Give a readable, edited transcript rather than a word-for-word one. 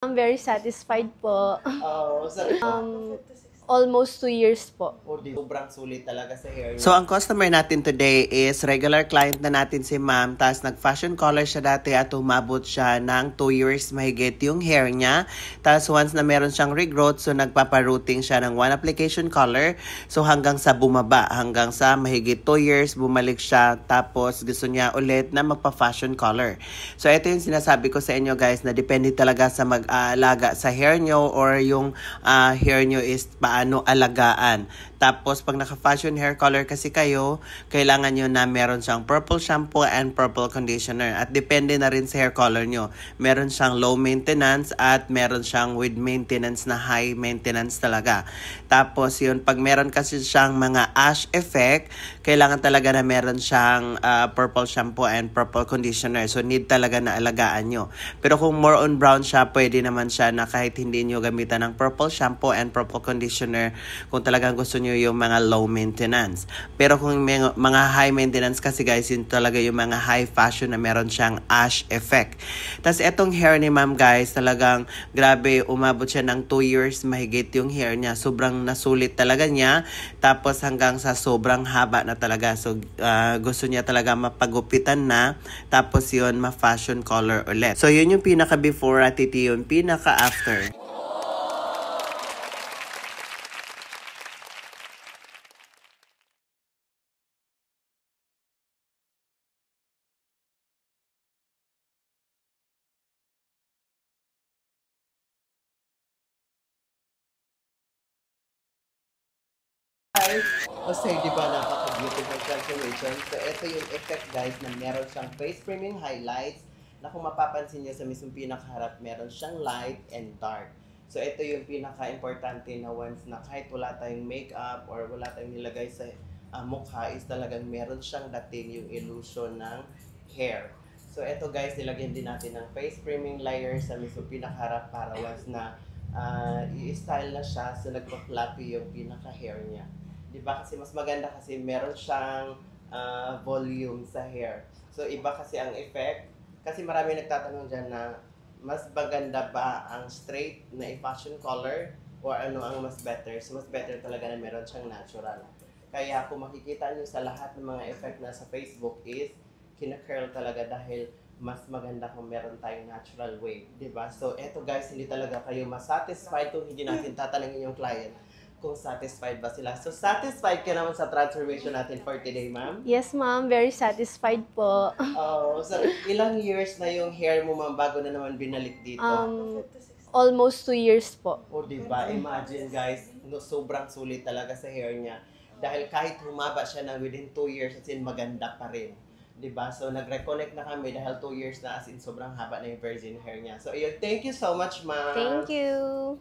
I'm very satisfied po. Oh, Almost 2 years po. sobrang sulit talaga sa hair niya. So, ang customer natin today is regular client na natin si ma'am. Tapos, nag-fashion color siya dati at umabot siya ng 2 years mahigit yung hair niya. Tapos, once na meron siyang regrowth, so nagpaparouting siya ng one application color. So, hanggang sa bumaba, hanggang sa mahigit 2 years, bumalik siya. Tapos, gusto niya ulit na magpa-fashion color. So, ito yung sinasabi ko sa inyo guys na depende talaga sa mag-aalaga sa hair nyo or yung hair nyo is paano alagaan. Tapos, pag naka-fashion hair color kasi kayo, kailangan nyo na meron siyang purple shampoo and purple conditioner. At depende na rin sa hair color nyo. Meron siyang low maintenance at meron siyang with maintenance na high maintenance talaga. Tapos, yun, pag meron kasi siyang mga ash effect, kailangan talaga na meron siyang purple shampoo and purple conditioner. So, need talaga na alagaan nyo. Pero kung more on brown siya, pwede naman siya na kahit hindi nyo gamitan ng purple shampoo and purple conditioner kung talagang gusto nyo yung mga low maintenance. Pero kung mga high maintenance kasi guys, yun talaga yung mga high fashion na meron siyang ash effect. Tapos etong hair ni ma'am guys, talagang grabe, umabot siya ng 2 years mahigit yung hair niya. Sobrang nasulit talaga niya. Tapos hanggang sa sobrang haba na talaga. So gusto niya talaga mapagupitan na. Tapos yun, ma-fashion color ulit. So yun yung pinaka before at ito yung pinaka after. Kasi di ba napaka-beautiful transformation. So ito yung effect guys na meron siyang face framing highlights na kung mapapansin niyo sa mismong pinakaharap, meron siyang light and dark. So ito yung pinaka-importante na once na kahit wala tayong makeup or wala tayong nilagay sa mukha is talagang meron siyang dating yung illusion ng hair. So ito guys, nilagyan din natin ng face framing layer sa mismong pinakaharap para once na i-style na siya, so nagpa-fluffy yung pinaka-hair niya. Diba kasi mas maganda kasi meron siyang volume sa hair. So iba kasi ang effect. Kasi marami nagtatanong dyan na mas maganda ba ang straight na i-fashion color or ano ang mas better. So mas better talaga na meron siyang natural. Kaya kung makikita nyo sa lahat ng mga effect na sa Facebook is kina-curl talaga dahil mas maganda kung meron tayong natural wave, diba? So eto guys, hindi talaga kayo masatisfied kung hindi natin tatanungin yung client kung satisfied ba sila. So, satisfied ka naman sa transformation natin for today, ma'am? Yes, ma'am. Very satisfied po. Oh, so ilang years na yung hair mo, ma'am, bago na naman binalik dito? Almost 2 years po. O, diba? Imagine, guys, no, sobrang sulit talaga sa hair niya. Dahil kahit humaba siya na within 2 years, as in maganda pa rin. Diba? So, nag-reconnect na kami dahil 2 years na as in sobrang haba na yung virgin hair niya. So, yun, thank you so much, ma'am. Thank you.